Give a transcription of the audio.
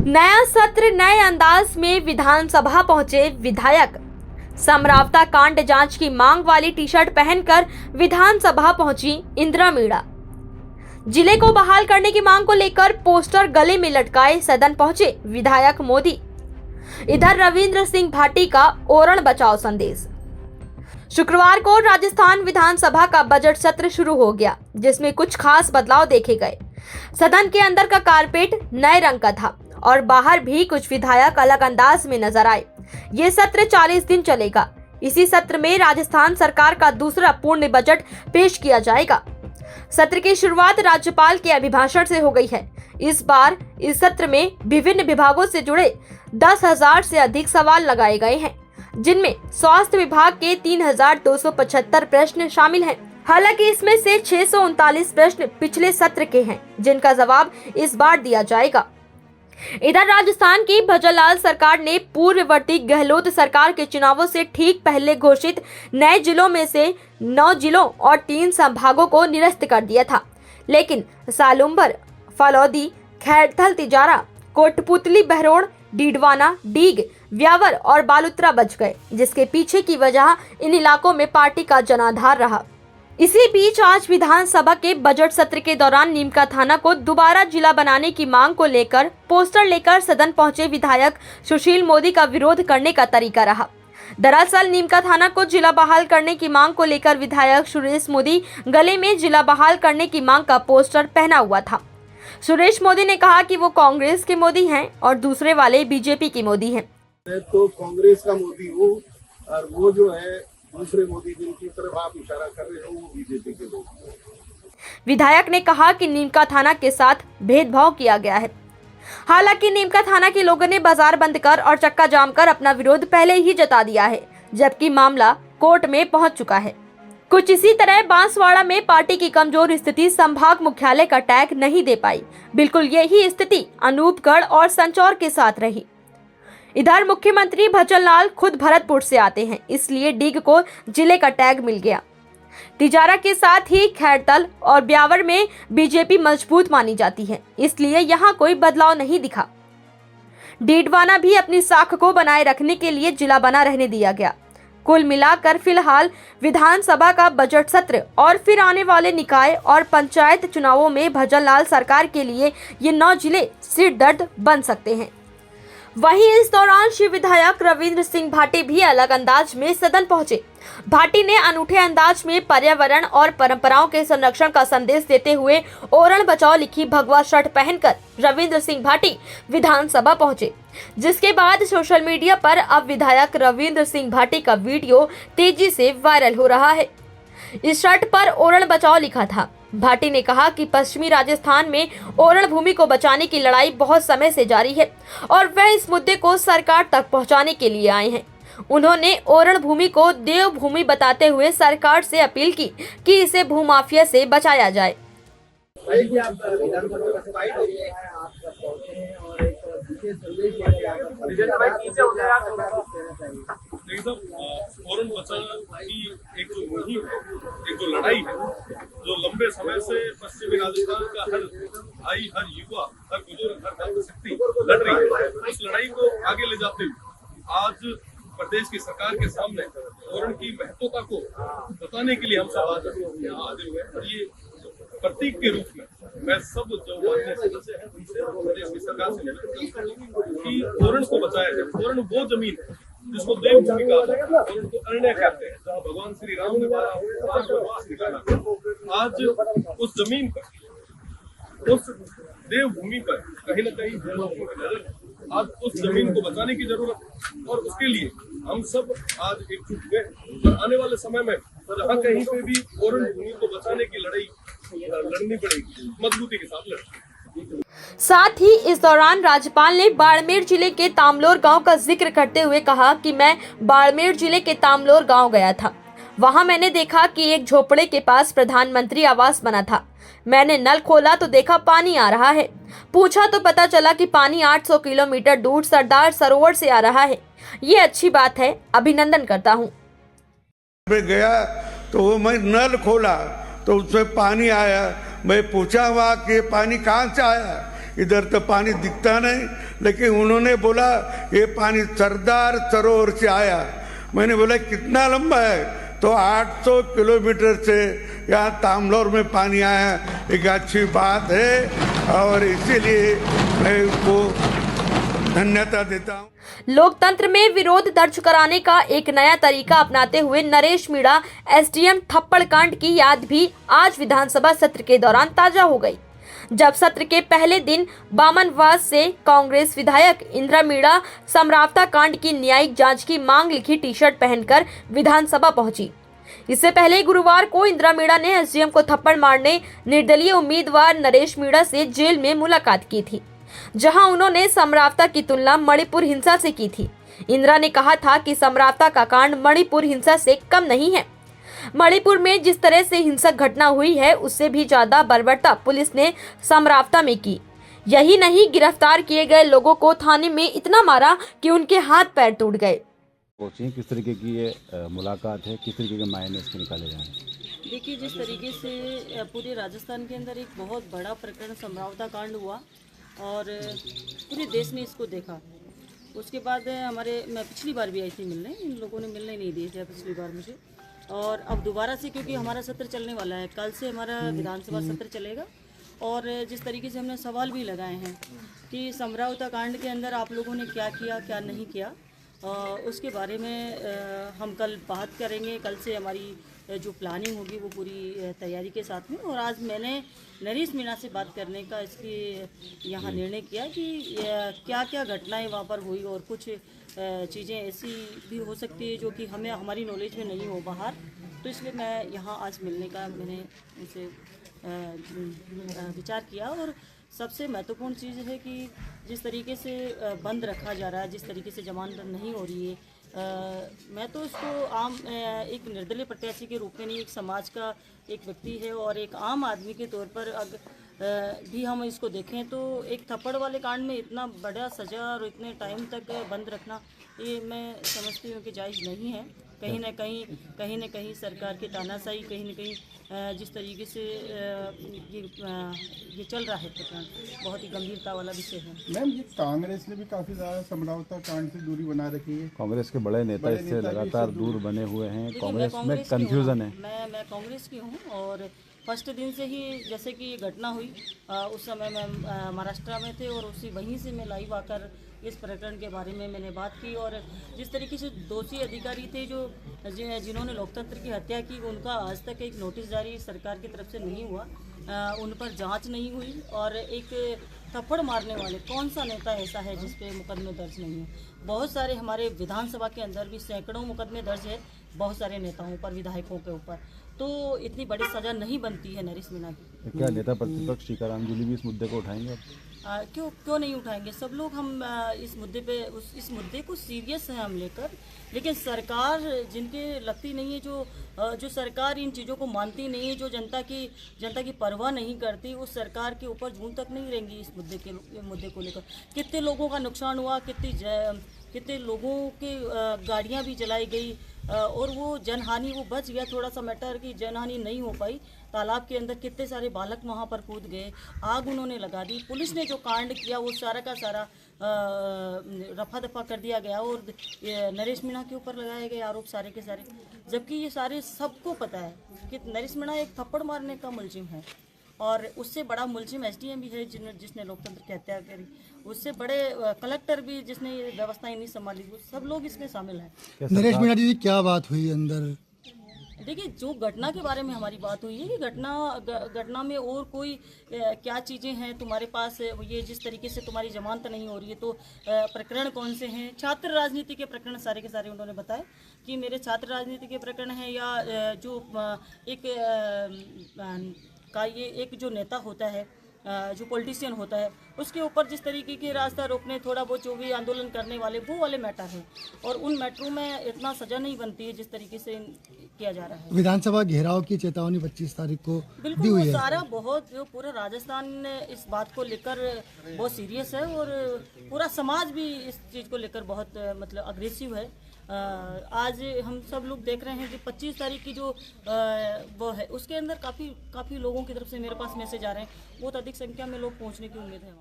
नया सत्र नए अंदाज में विधानसभा पहुंचे विधायक। समरावता कांड जांच की मांग वाली टी शर्ट पहनकर विधानसभा पहुंची इंदिरा मीणा। जिले को बहाल करने की मांग को लेकर पोस्टर गले में लटकाए सदन पहुंचे विधायक मोदी। इधर रविंद्र सिंह भाटी का ओरण बचाओ संदेश। शुक्रवार को राजस्थान विधानसभा का बजट सत्र शुरू हो गया, जिसमें कुछ खास बदलाव देखे गए। सदन के अंदर का कारपेट नए रंग का था और बाहर भी कुछ विधायक अलग अंदाज में नजर आए। ये सत्र 40 दिन चलेगा। इसी सत्र में राजस्थान सरकार का दूसरा पूर्ण बजट पेश किया जाएगा। सत्र की शुरुआत राज्यपाल के अभिभाषण से हो गई है। इस बार इस सत्र में विभिन्न विभागों से जुड़े 10,000 से अधिक सवाल लगाए गए हैं, जिनमें स्वास्थ्य विभाग के 3,275 प्रश्न शामिल हैं। हालांकि इसमें से 639 प्रश्न पिछले सत्र के हैं, जिनका जवाब इस बार दिया जाएगा। इधर राजस्थान की भजनलाल सरकार ने पूर्ववर्ती गहलोत सरकार के चुनावों से ठीक पहले घोषित नए जिलों में से 9 जिलों और 3 संभागों को निरस्त कर दिया था, लेकिन सालुम्बर, फलौदी, खैरथल, तिजारा, कोटपुतली, बहरोड़, डीडवाना, डीग, व्यावर और बालुत्रा बच गए, जिसके पीछे की वजह इन इलाकों में पार्टी का जनाधार रहा। इसी बीच आज विधानसभा के बजट सत्र के दौरान नीमका थाना को दोबारा जिला बनाने की मांग को लेकर पोस्टर लेकर सदन पहुंचे विधायक सुशील मोदी का विरोध करने का तरीका रहा। दरअसल नीमका थाना को जिला बहाल करने की मांग को लेकर विधायक सुरेश मोदी गले में जिला बहाल करने की मांग का पोस्टर पहना हुआ था। सुरेश मोदी ने कहा कि वो कांग्रेस के मोदी हैं और दूसरे वाले बीजेपी की मोदी हैं। तो कांग्रेस का मोदी हूँ और वो जो है दूसरे मोदी जिनकी तरफ आप इशारा कर रहे हो वो बीजेपी के लोग। विधायक ने कहा कि नीमका थाना के साथ भेदभाव किया गया है। हालांकि नीमका थाना के लोगों ने बाजार बंद कर और चक्का जाम कर अपना विरोध पहले ही जता दिया है, जबकि मामला कोर्ट में पहुंच चुका है। कुछ इसी तरह बांसवाड़ा में पार्टी की कमजोर स्थिति संभाग मुख्यालय का टैग नहीं दे पाई। बिल्कुल यही स्थिति अनूपगढ़ और संचौर के साथ रही। इधर मुख्यमंत्री भजनलाल खुद भरतपुर से आते हैं, इसलिए डीग को जिले का टैग मिल गया। तिजारा के साथ ही खैरथल और ब्यावर में बीजेपी मजबूत मानी जाती है, इसलिए यहाँ कोई बदलाव नहीं दिखा। डीडवाना भी अपनी साख को बनाए रखने के लिए जिला बना रहने दिया गया। कुल मिलाकर फिलहाल विधानसभा का बजट सत्र और फिर आने वाले निकाय और पंचायत चुनावों में भजनलाल सरकार के लिए ये 9 जिले सिर दर्द बन सकते हैं। वहीं इस दौरान शिव विधायक रविंद्र सिंह भाटी भी अलग अंदाज में सदन पहुंचे। भाटी ने अनूठे अंदाज में पर्यावरण और परंपराओं के संरक्षण का संदेश देते हुए ओरण बचाओ लिखी भगवा शर्ट पहनकर रविंद्र सिंह भाटी विधानसभा पहुंचे, जिसके बाद सोशल मीडिया पर अब विधायक रविंद्र सिंह भाटी का वीडियो तेजी से वायरल हो रहा है। इस शर्ट पर ओरण बचाओ लिखा था। भाटी ने कहा कि पश्चिमी राजस्थान में ओरण भूमि को बचाने की लड़ाई बहुत समय से जारी है और वह इस मुद्दे को सरकार तक पहुंचाने के लिए आए हैं। उन्होंने ओरण भूमि को देव भूमि बताते हुए सरकार से अपील की कि इसे भूमाफिया से बचाया जाए। ओरण बचाओ की एक जो मुहिम है, एक जो लड़ाई है, जो लंबे समय से पश्चिमी राजस्थान का हर भाई, हर युवा, हर बुजुर्ग, हर जनशक्ति लड़ रही है, उस लड़ाई को आगे ले जाते हुए आज प्रदेश की सरकार के सामने ओरण की महत्वता को बताने के लिए हम सब आज यहाँ हाजिर हुए हैं। और ये प्रतीक के रूप में मैं सब जो माननीय सदस्य हैं उनसे प्रदेश की सरकार से निवेदन करता हूँ कि ओरण को बचाया जाए। ओरण वो जमीन है जिसको देव भूमि का ओरण को अरण्य कहते हैं, जहाँ भगवान श्री राम ने वनवास निकाला। आज उस जमीन पर, उस देव भूमि पर कहीं न कहीं भूमाफियों की नजर है। आज उस जमीन को बचाने की जरूरत और उसके लिए हम सब आज एकजुट हुए और आने वाले समय में जहाँ कहीं पे भी ओरण भूमि को बचाने की लड़ाई लड़नी पड़ेगी, मजबूती के साथ लड़ेंगे। साथ ही इस दौरान राज्यपाल ने बाड़मेर जिले के तामलोर गांव का जिक्र करते हुए कहा कि मैं बाड़मेर जिले के तामलोर गांव गया था। वहां मैंने देखा कि एक झोपड़े के पास प्रधानमंत्री आवास बना था। मैंने नल खोला तो देखा पानी आ रहा है। पूछा तो पता चला कि पानी 800 किलोमीटर दूर सरदार सरोवर से आ रहा है। ये अच्छी बात है, अभिनंदन करता हूँ। मैं गया तो मैं नल खोला तो उसमें पानी आया। मैं पूछा वहाँ कि पानी कहाँ से आया, इधर तो पानी दिखता नहीं, लेकिन उन्होंने बोला ये पानी सरदार सरोवर से आया। मैंने बोला कितना लंबा है, तो 800 किलोमीटर से यहाँ तामलौर में पानी आया। एक अच्छी बात है और इसीलिए मैं उसको धन्यता देता हूँ। लोकतंत्र में विरोध दर्ज कराने का एक नया तरीका अपनाते हुए नरेश मीणा एसडीएम थप्पड़ कांड की याद भी आज विधानसभा सत्र के दौरान ताजा हो गई, जब सत्र के पहले दिन बामनवास से कांग्रेस विधायक इंदिरा मीणा समरावता कांड की न्यायिक जांच की मांग लिखी टी शर्ट पहनकर विधानसभा पहुंची। इससे पहले गुरुवार को इंदिरा मीणा ने एसडीएम को थप्पड़ मारने निर्दलीय उम्मीदवार नरेश मीणा से जेल में मुलाकात की थी, जहां उन्होंने समरावता की तुलना मणिपुर हिंसा से की थी। इंदिरा ने कहा था कि समरावता का कांड मणिपुर हिंसा से कम नहीं है। मणिपुर में जिस तरह से हिंसक घटना हुई है उससे भी ज्यादा बर्बरता पुलिस ने समरावता में की। यही नहीं, गिरफ्तार किए गए लोगों को थाने में इतना मारा कि उनके हाथ पैर टूट गए। किस तरीके की ये मुलाकात है, किस तरीके के मायने इसके निकाले जाएं? देखिए, जिस तरीके से पूरे राजस्थान के अंदर एक बहुत बड़ा प्रकरण समरावता कांड हुआ और पूरे देश ने इसको देखा, उसके बाद मैं पिछली बार भी आई थी मिलने, इन लोगों ने मिलने नहीं दी थी पिछली बार मुझे, और अब दोबारा से क्योंकि हमारा सत्र चलने वाला है, कल से हमारा विधानसभा सत्र चलेगा और जिस तरीके से हमने सवाल भी लगाए हैं कि समरावता कांड के अंदर आप लोगों ने क्या किया क्या नहीं किया, उसके बारे में हम कल बात करेंगे। कल से हमारी जो प्लानिंग होगी वो पूरी तैयारी के साथ में, और आज मैंने नरेश मीणा से बात करने का इसकी यहाँ निर्णय किया कि क्या क्या घटनाएं वहाँ पर हुई और कुछ चीज़ें ऐसी भी हो सकती है जो कि हमें हमारी नॉलेज में नहीं हो बाहर, तो इसलिए मैं यहाँ आज मिलने का मैंने उनसे विचार किया। और सबसे महत्वपूर्ण चीज़ है कि जिस तरीके से बंद रखा जा रहा है, जिस तरीके से जमानत नहीं हो रही है, मैं तो इसको आम एक निर्दलीय प्रत्याशी के रूप में नहीं, एक समाज का एक व्यक्ति है और एक आम आदमी के तौर पर भी हम इसको देखें तो एक थप्पड़ वाले कांड में इतना बड़ा सज़ा और इतने टाइम तक बंद रखना, ये मैं समझती हूँ कि जायज़ नहीं है। कहीं ना कहीं सरकार की तानाशाही, कहीं ना कहीं जिस तरीके से ये चल रहा है प्रकरण, बहुत ही गंभीरता वाला विषय है। मैम, ये कांग्रेस ने भी काफ़ी ज़्यादा समरावता कांड से दूरी बना रखी है। कांग्रेस के बड़े नेता इससे लगातार दूर बने हुए हैं, कांग्रेस में कंफ्यूजन है। मैं कांग्रेस की हूँ और फर्स्ट दिन से ही जैसे कि ये घटना हुई उस समय मैं महाराष्ट्र में थे और वहीं से मैं लाइव आकर इस प्रकरण के बारे में मैंने बात की। और जिस तरीके से दोषी अधिकारी थे जिन्होंने लोकतंत्र की हत्या की, उनका आज तक एक नोटिस जारी सरकार की तरफ से नहीं हुआ, उन पर जांच नहीं हुई, और एक थप्पड़ मारने वाले कौन सा नेता ऐसा है जिस पे मुकदमे दर्ज नहीं है? बहुत सारे हमारे विधानसभा के अंदर भी सैकड़ों मुकदमे दर्ज है बहुत सारे नेताओं पर, विधायकों के ऊपर, तो इतनी बड़ी सज़ा नहीं बनती है नरेश मीणा की। क्या नेता प्रतिपक्ष टीकाराम जूली भी इस मुद्दे को उठाएंगे? क्यों नहीं उठाएंगे? सब लोग हम इस मुद्दे को सीरियस है हम लेकर, लेकिन सरकार जिनके लगती नहीं है, जो सरकार इन चीज़ों को मानती नहीं है, जो जनता की परवाह नहीं करती, उस सरकार के ऊपर जून तक नहीं रहेंगी इस मुद्दे को लेकर। कितने लोगों का नुकसान हुआ, कितने लोगों के गाड़ियाँ भी जलाई गई, और वो जनहानि वो बच गया, थोड़ा सा मैटर की जनहानि नहीं हो पाई। तालाब के अंदर कितने सारे बालक वहाँ पर कूद गए, आग उन्होंने लगा दी। पुलिस ने जो कांड किया वो सारा का सारा रफा दफा कर दिया गया और नरेश मीणा के ऊपर लगाए गए आरोप सारे के सारे, जबकि ये सारे सबको पता है कि नरेश मीणा एक थप्पड़ मारने का मुलजिम है, और उससे बड़ा मुलजिम एसडीएम भी है जिसने लोकतंत्र की हत्या करी, उससे बड़े कलेक्टर भी जिसने ये व्यवस्थाएं नहीं संभाली, सब लोग इसमें शामिल हैं। नरेश मीणा जी क्या बात हुई अंदर? देखिए, जो घटना के बारे में हमारी बात हुई है कि घटना में और कोई क्या चीज़ें हैं तुम्हारे पास, ये जिस तरीके से तुम्हारी जमानत नहीं हो रही है तो प्रकरण कौन से हैं। छात्र राजनीति के प्रकरण सारे के सारे उन्होंने बताया कि मेरे छात्र राजनीति के प्रकरण हैं, या जो एक जो नेता होता है, जो पॉलिटिशियन होता है, उसके ऊपर जिस तरीके के रास्ता रोकने, थोड़ा बहुत जो भी आंदोलन करने वाले, वो वाले मैटर हैं, और उन मैटरों में इतना सजा नहीं बनती है जिस तरीके से किया जा रहा है। विधानसभा घेराव की चेतावनी 25 तारीख को बिल्कुल, वो सारा बहुत जो पूरा राजस्थान इस बात को लेकर बहुत सीरियस है, और पूरा समाज भी इस चीज़ को लेकर बहुत मतलब अग्रेसिव है। आज हम सब लोग देख रहे हैं कि 25 तारीख की जो वो है, उसके अंदर काफ़ी लोगों की तरफ से मेरे पास मैसेज आ रहे हैं, बहुत अधिक संख्या में लोग पहुंचने की उम्मीद है।